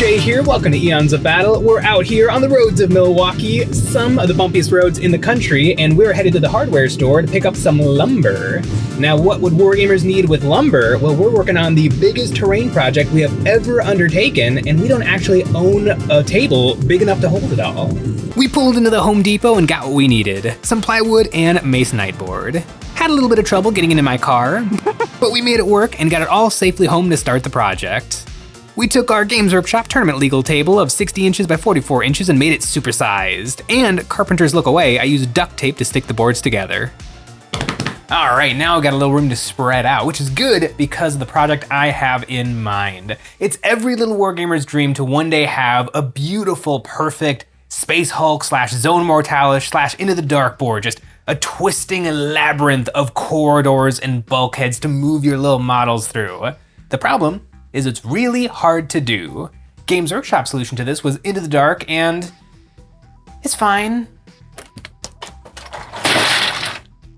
Jay here, welcome to Eons of Battle. We're out here on the roads of Milwaukee, some of the bumpiest roads in the country, and we're headed to the hardware store to pick up some lumber. Now, what would wargamers need with lumber? Well, we're working on the biggest terrain project we have ever undertaken, and we don't actually own a table big enough to hold it all. We pulled into the Home Depot and got what we needed, some plywood and masonite board. Had a little bit of trouble getting into my car, but we made it work and got it all safely home to start the project. We took our Games Workshop tournament legal table of 60 inches by 44 inches and made it supersized. And carpenters look away, I used duct tape to stick the boards together. All right, now I've got a little room to spread out, which is good because of the project I have in mind. It's every little wargamer's dream to one day have a beautiful, perfect Space Hulk / Zone Mortalis / Into the Dark board, just a twisting labyrinth of corridors and bulkheads to move your little models through. The problem is it's really hard to do. Games Workshop's solution to this was Into the Dark, and it's fine.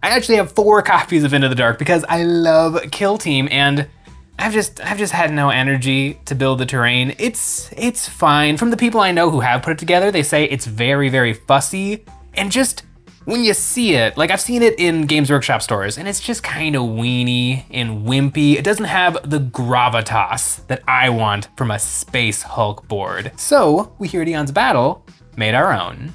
I actually have 4 copies of Into the Dark because I love Kill Team, and I've just had no energy to build the terrain. It's fine. From the people I know who have put it together, they say it's very, very fussy, and just when you see it, like I've seen it in Games Workshop stores, and it's just kind of weeny and wimpy. It doesn't have the gravitas that I want from a Space Hulk board. So we here at Eons Battle made our own.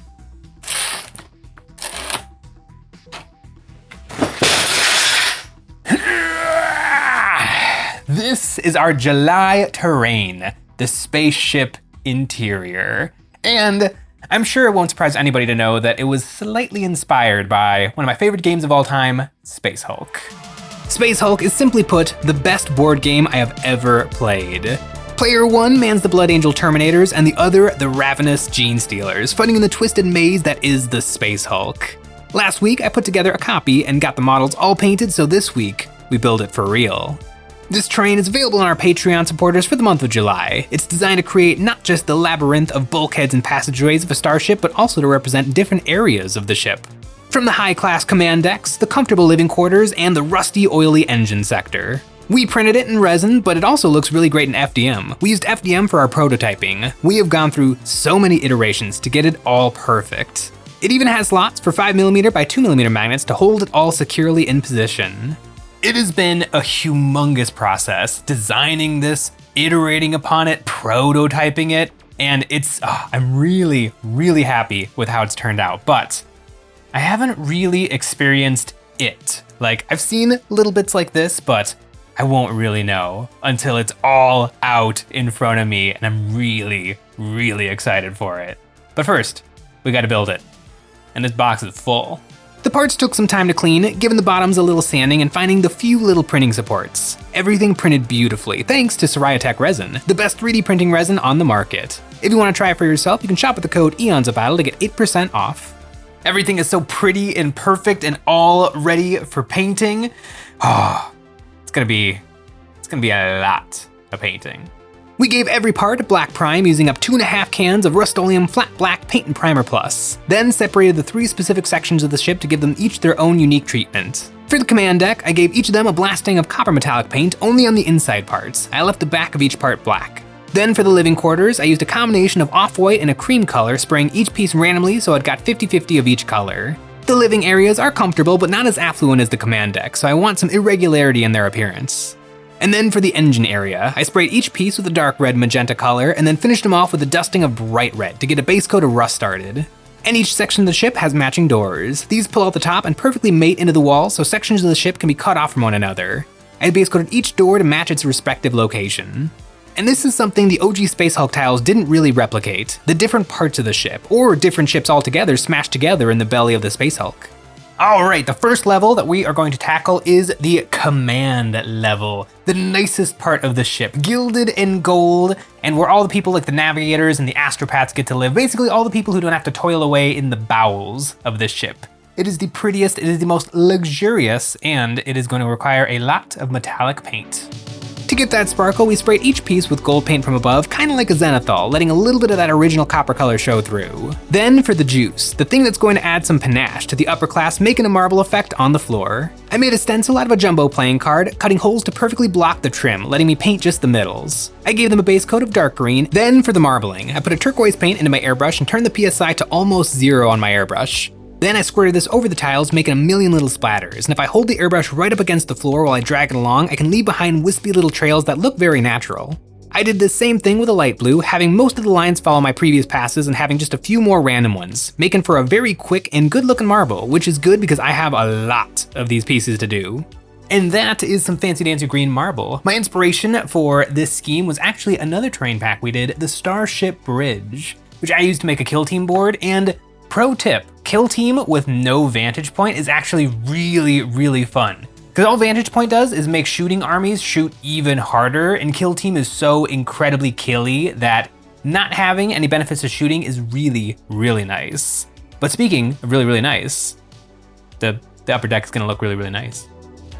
This is our July terrain, the spaceship interior. And I'm sure it won't surprise anybody to know that it was slightly inspired by one of my favorite games of all time, Space Hulk. Space Hulk is, simply put, the best board game I have ever played. Player 1 mans the Blood Angel Terminators and the other the Ravenous Gene Stealers, fighting in the twisted maze that is the Space Hulk. Last week I put together a copy and got the models all painted, so this week we build it for real. This terrain is available on our Patreon supporters for the month of July. It's designed to create not just the labyrinth of bulkheads and passageways of a starship, but also to represent different areas of the ship. From the high-class command decks, the comfortable living quarters, and the rusty, oily engine sector. We printed it in resin, but it also looks really great in FDM. We used FDM for our prototyping. We have gone through so many iterations to get it all perfect. It even has slots for 5mm by 2mm magnets to hold it all securely in position. It has been a humongous process, designing this, iterating upon it, prototyping it, and I'm really, really happy with how it's turned out, but I haven't really experienced it. Like, I've seen little bits like this, but I won't really know until it's all out in front of me, and I'm really, really excited for it. But first, we gotta build it, and this box is full. The parts took some time to clean, giving the bottoms a little sanding and finding the few little printing supports. Everything printed beautifully, thanks to Sweatshirts Resin, the best 3D printing resin on the market. If you want to try it for yourself, you can shop with the code EonsOfBattle to get 8% off. Everything is so pretty and perfect and all ready for painting. Oh, it's gonna be a lot of painting. We gave every part a black prime using up 2.5 cans of Rust-Oleum Flat Black Paint and Primer Plus, then separated the 3 specific sections of the ship to give them each their own unique treatment. For the command deck, I gave each of them a blasting of copper metallic paint only on the inside parts. I left the back of each part black. Then for the living quarters, I used a combination of off-white and a cream color, spraying each piece randomly so it got 50-50 of each color. The living areas are comfortable but not as affluent as the command deck, so I want some irregularity in their appearance. And then for the engine area, I sprayed each piece with a dark red magenta color and then finished them off with a dusting of bright red to get a base coat of rust started. And each section of the ship has matching doors. These pull out the top and perfectly mate into the wall so sections of the ship can be cut off from one another. I base coated each door to match its respective location. And this is something the OG Space Hulk tiles didn't really replicate, the different parts of the ship, or different ships altogether smashed together in the belly of the Space Hulk. Alright, the first level that we are going to tackle is the command level, the nicest part of the ship, gilded in gold, and where all the people like the navigators and the astropaths get to live, basically all the people who don't have to toil away in the bowels of this ship. It is the prettiest, it is the most luxurious, and it is going to require a lot of metallic paint. To get that sparkle, we sprayed each piece with gold paint from above, kinda like a zenithal, letting a little bit of that original copper color show through. Then for the juice, the thing that's going to add some panache to the upper class, making a marble effect on the floor. I made a stencil out of a jumbo playing card, cutting holes to perfectly block the trim, letting me paint just the middles. I gave them a base coat of dark green. Then for the marbling, I put a turquoise paint into my airbrush and turned the PSI to almost 0 on my airbrush. Then I squirted this over the tiles, making a million little splatters, and if I hold the airbrush right up against the floor while I drag it along, I can leave behind wispy little trails that look very natural. I did the same thing with a light blue, having most of the lines follow my previous passes and having just a few more random ones, making for a very quick and good looking marble, which is good because I have a lot of these pieces to do. And that is some fancy dancy green marble. My inspiration for this scheme was actually another terrain pack we did, the Starship Bridge, which I used to make a kill team board. And pro tip, kill team with no vantage point is actually really fun. Because all vantage point does is make shooting armies shoot even harder, and kill team is so incredibly killy that not having any benefits to shooting is really nice. But speaking of really nice, the upper deck is gonna look really nice.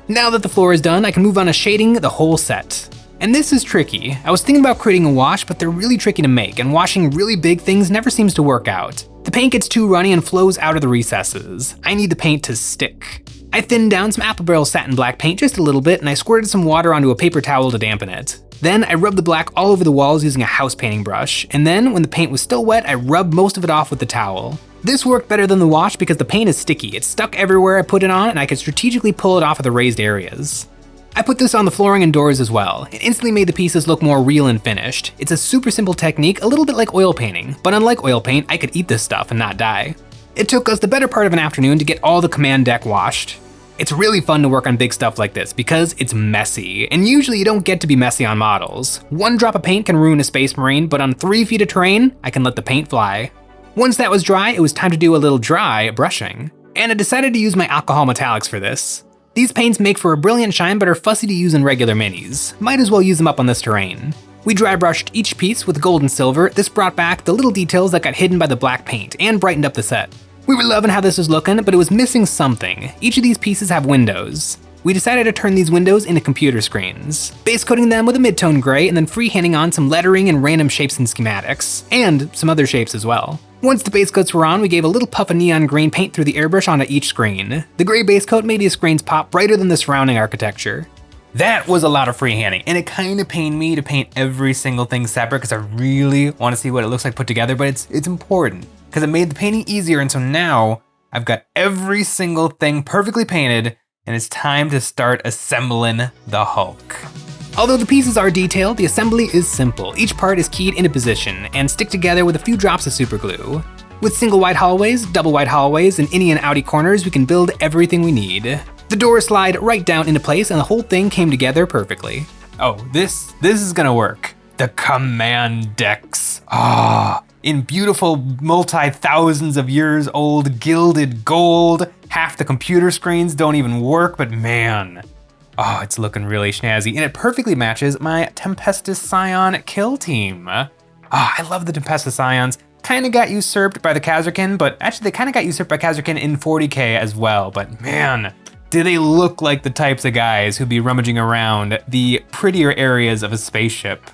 Now that the floor is done, I can move on to shading the whole set. And this is tricky. I was thinking about creating a wash, but they're really tricky to make, and washing really big things never seems to work out. The paint gets too runny and flows out of the recesses. I need the paint to stick. I thinned down some apple barrel satin black paint just a little bit, and I squirted some water onto a paper towel to dampen it. Then I rubbed the black all over the walls using a house painting brush, and then when the paint was still wet, I rubbed most of it off with the towel. This worked better than the wash because the paint is sticky. It's stuck everywhere I put it on, and I could strategically pull it off of the raised areas. I put this on the flooring and doors as well. It instantly made the pieces look more real and finished. It's a super simple technique, a little bit like oil painting, but unlike oil paint, I could eat this stuff and not die. It took us the better part of an afternoon to get all the command deck washed. It's really fun to work on big stuff like this because it's messy, and usually you don't get to be messy on models. One drop of paint can ruin a Space Marine, but on 3 feet of terrain, I can let the paint fly. Once that was dry, it was time to do a little dry brushing, and I decided to use my alcohol metallics for this. These paints make for a brilliant shine but are fussy to use in regular minis. Might as well use them up on this terrain. We dry brushed each piece with gold and silver. This brought back the little details that got hidden by the black paint and brightened up the set. We were loving how this was looking, but it was missing something. Each of these pieces have windows. We decided to turn these windows into computer screens, base coating them with a mid-tone gray and then freehanding on some lettering and random shapes and schematics, and some other shapes as well. Once the base coats were on, we gave a little puff of neon green paint through the airbrush onto each screen. The gray base coat made these screens pop brighter than the surrounding architecture. That was a lot of freehanding, and it kind of pained me to paint every single thing separate because I really want to see what it looks like put together, but it's important because it made the painting easier, and so now I've got every single thing perfectly painted, and it's time to start assembling the Hulk. Although the pieces are detailed, the assembly is simple. Each part is keyed into position and stick together with a few drops of super glue. With single wide hallways, double wide hallways, and innie and outie corners, we can build everything we need. The doors slide right down into place and the whole thing came together perfectly. Oh, this is gonna work. The command decks. In beautiful multi-thousands of years old gilded gold. Half the computer screens don't even work, but man. It's looking really snazzy, and it perfectly matches my Tempestus Scion kill team. I love the Tempestus Scions. Kinda got usurped by the Khazarkin, but actually they kinda got usurped by Khazarkin in 40k as well, but man, do they look like the types of guys who'd be rummaging around the prettier areas of a spaceship.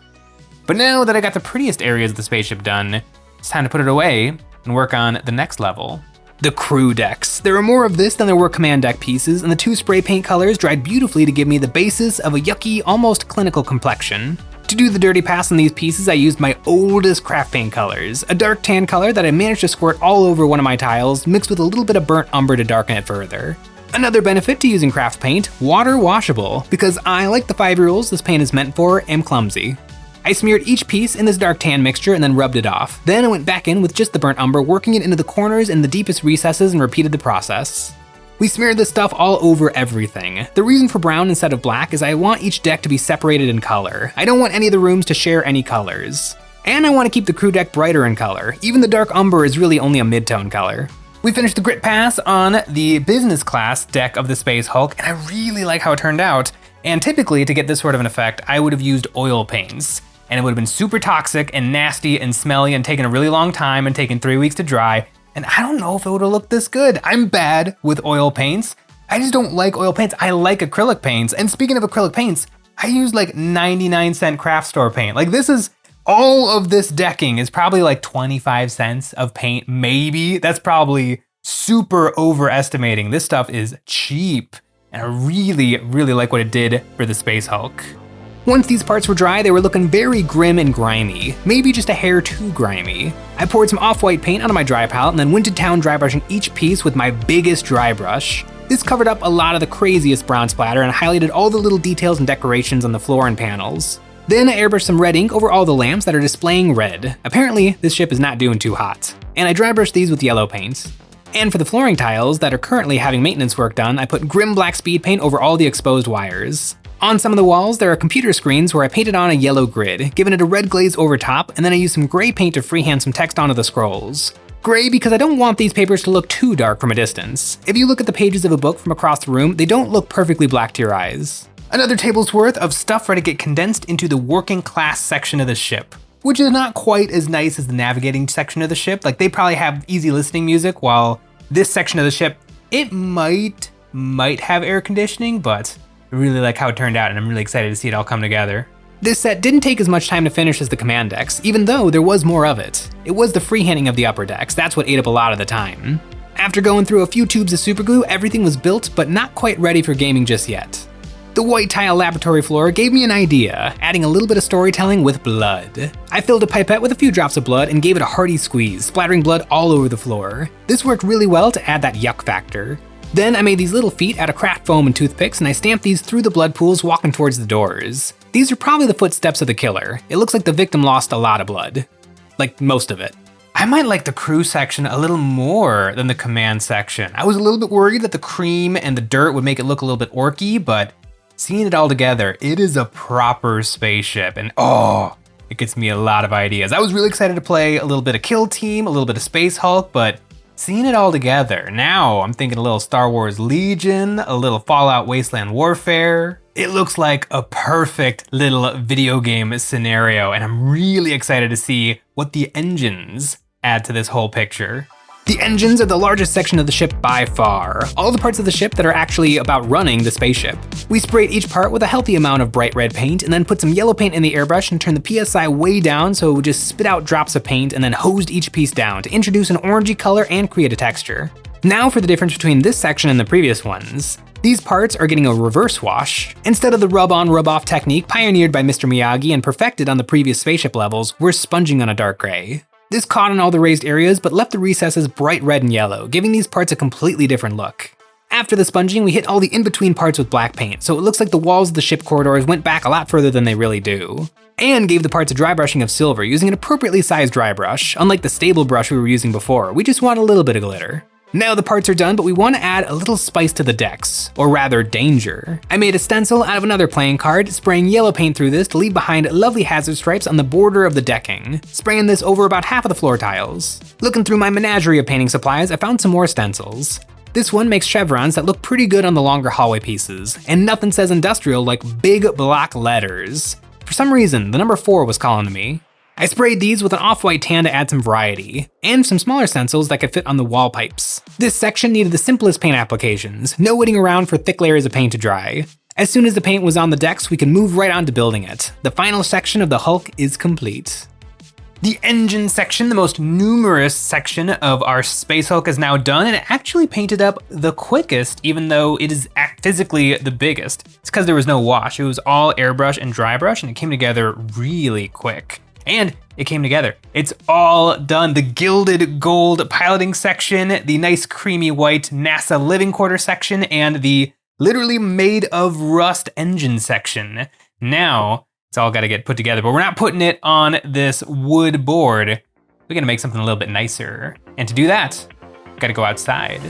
But now that I got the prettiest areas of the spaceship done, it's time to put it away and work on the next level. The crew decks. There are more of this than there were command deck pieces, and the 2 spray paint colors dried beautifully to give me the basis of a yucky, almost clinical complexion. To do the dirty pass on these pieces, I used my oldest craft paint colors, a dark tan color that I managed to squirt all over one of my tiles, mixed with a little bit of burnt umber to darken it further. Another benefit to using craft paint, water washable, because I, like the 5-year-olds this paint is meant for, am clumsy. I smeared each piece in this dark tan mixture and then rubbed it off. Then I went back in with just the burnt umber, working it into the corners and the deepest recesses and repeated the process. We smeared this stuff all over everything. The reason for brown instead of black is I want each deck to be separated in color. I don't want any of the rooms to share any colors. And I want to keep the crew deck brighter in color. Even the dark umber is really only a mid-tone color. We finished the grit pass on the business class deck of the Space Hulk, and I really like how it turned out. And typically, to get this sort of an effect, I would have used oil paints. And it would have been super toxic and nasty and smelly and taken a really long time and taken 3 weeks to dry. And I don't know if it would have looked this good. I'm bad with oil paints. I just don't like oil paints. I like acrylic paints. And speaking of acrylic paints, I used like 99-cent craft store paint. Like all of this decking is probably like 25 cents of paint, maybe. That's probably super overestimating. This stuff is cheap, and I really, really like what it did for the Space Hulk. Once these parts were dry, they were looking very grim and grimy, maybe just a hair too grimy. I poured some off-white paint onto my dry palette and then went to town dry brushing each piece with my biggest dry brush. This covered up a lot of the craziest brown splatter and highlighted all the little details and decorations on the floor and panels. Then I airbrushed some red ink over all the lamps that are displaying red. Apparently, this ship is not doing too hot. And I dry brushed these with yellow paint. And for the flooring tiles that are currently having maintenance work done, I put grim black speed paint over all the exposed wires. On some of the walls, there are computer screens where I painted on a yellow grid, giving it a red glaze over top, and then I used some gray paint to freehand some text onto the scrolls. Gray because I don't want these papers to look too dark from a distance. If you look at the pages of a book from across the room, they don't look perfectly black to your eyes. Another table's worth of stuff ready to get condensed into the working class section of the ship, which is not quite as nice as the navigating section of the ship. Like, they probably have easy listening music, while this section of the ship, it might have air conditioning, but I really like how it turned out, and I'm really excited to see it all come together. This set didn't take as much time to finish as the command decks, even though there was more of it. It was the freehanding of the upper decks, that's what ate up a lot of the time. After going through a few tubes of superglue, everything was built, but not quite ready for gaming just yet. The white tile laboratory floor gave me an idea, adding a little bit of storytelling with blood. I filled a pipette with a few drops of blood and gave it a hearty squeeze, splattering blood all over the floor. This worked really well to add that yuck factor. Then I made these little feet out of craft foam and toothpicks, and I stamped these through the blood pools walking towards the doors. These are probably the footsteps of the killer. It looks like the victim lost a lot of blood. Like, most of it. I might like the crew section a little more than the command section. I was a little bit worried that the cream and the dirt would make it look a little bit orky, but seeing it all together, it is a proper spaceship, and it gets me a lot of ideas. I was really excited to play a little bit of Kill Team, a little bit of Space Hulk, but seeing it all together, now I'm thinking a little Star Wars Legion, a little Fallout Wasteland Warfare. It looks like a perfect little video game scenario, and I'm really excited to see what the engines add to this whole picture. The engines are the largest section of the ship by far, all the parts of the ship that are actually about running the spaceship. We sprayed each part with a healthy amount of bright red paint and then put some yellow paint in the airbrush and turned the PSI way down so it would just spit out drops of paint and then hosed each piece down to introduce an orangey color and create a texture. Now for the difference between this section and the previous ones. These parts are getting a reverse wash. Instead of the rub-on, rub-off technique pioneered by Mr. Miyagi and perfected on the previous spaceship levels, we're sponging on a dark gray. This caught on all the raised areas, but left the recesses bright red and yellow, giving these parts a completely different look. After the sponging, we hit all the in-between parts with black paint, so it looks like the walls of the ship corridors went back a lot further than they really do. And gave the parts a dry brushing of silver using an appropriately sized dry brush. Unlike the stable brush we were using before, we just want a little bit of glitter. Now the parts are done, but we want to add a little spice to the decks, or rather danger. I made a stencil out of another playing card, spraying yellow paint through this to leave behind lovely hazard stripes on the border of the decking, spraying this over about half of the floor tiles. Looking through my menagerie of painting supplies, I found some more stencils. This one makes chevrons that look pretty good on the longer hallway pieces, and nothing says industrial like big block letters. For some reason, the number 4 was calling to me. I sprayed these with an off-white tan to add some variety, and some smaller stencils that could fit on the wall pipes. This section needed the simplest paint applications, no waiting around for thick layers of paint to dry. As soon as the paint was on the decks, we could move right on to building it. The final section of the Hulk is complete. The engine section, the most numerous section of our Space Hulk, is now done, and it actually painted up the quickest, even though it is physically the biggest. It's because there was no wash. It was all airbrush and dry brush, and it came together really quick. And it came together. It's all done. The gilded gold piloting section, the nice creamy white NASA living quarter section, and the literally made of rust engine section. Now, it's all gotta get put together, but we're not putting it on this wood board. We're gonna make something a little bit nicer. And to do that, gotta go outside.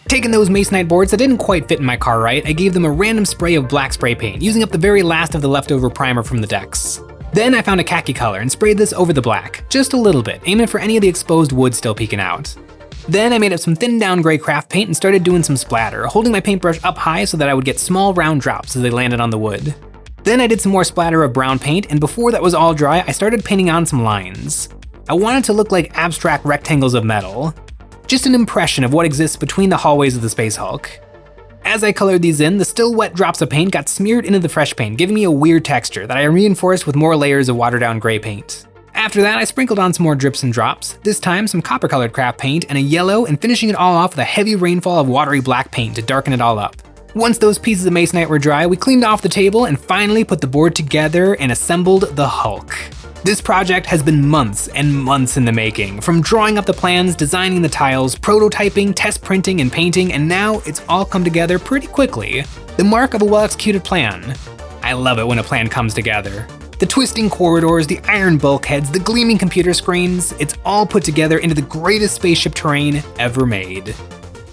Taking those masonite boards that didn't quite fit in my car right, I gave them a random spray of black spray paint, using up the very last of the leftover primer from the decks. Then I found a khaki color and sprayed this over the black, just a little bit, aiming for any of the exposed wood still peeking out. Then I made up some thinned down gray craft paint and started doing some splatter, holding my paintbrush up high so that I would get small round drops as they landed on the wood. Then I did some more splatter of brown paint, and before that was all dry, I started painting on some lines. I wanted to look like abstract rectangles of metal. Just an impression of what exists between the hallways of the Space Hulk. As I colored these in, the still wet drops of paint got smeared into the fresh paint, giving me a weird texture that I reinforced with more layers of watered down gray paint. After that, I sprinkled on some more drips and drops, this time some copper colored craft paint and a yellow, and finishing it all off with a heavy rainfall of watery black paint to darken it all up. Once those pieces of masonite were dry, we cleaned off the table and finally put the board together and assembled the Hulk. This project has been months and months in the making, from drawing up the plans, designing the tiles, prototyping, test printing, and painting, and now it's all come together pretty quickly. The mark of a well-executed plan. I love it when a plan comes together. The twisting corridors, the iron bulkheads, the gleaming computer screens, it's all put together into the greatest spaceship terrain ever made.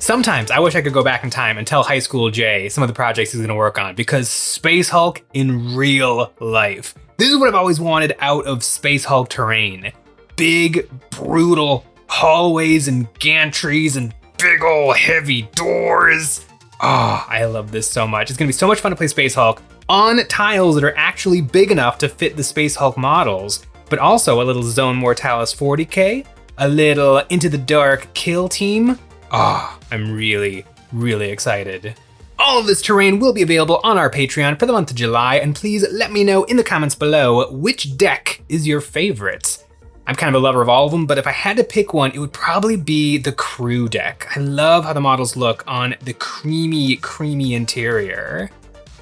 Sometimes I wish I could go back in time and tell high school Jay some of the projects he's gonna work on, because Space Hulk in real life. This is what I've always wanted out of Space Hulk terrain. Big, brutal hallways and gantries and big ol' heavy doors. Oh, I love this so much. It's gonna be so much fun to play Space Hulk on tiles that are actually big enough to fit the Space Hulk models, but also a little Zone Mortalis 40k, a little Into the Dark kill team. Oh, I'm really, really excited. All of this terrain will be available on our Patreon for the month of July, and please let me know in the comments below which deck is your favorite. I'm kind of a lover of all of them, but if I had to pick one, it would probably be the crew deck. I love how the models look on the creamy, creamy interior.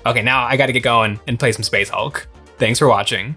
Okay, now I gotta get going and play some Space Hulk. Thanks for watching.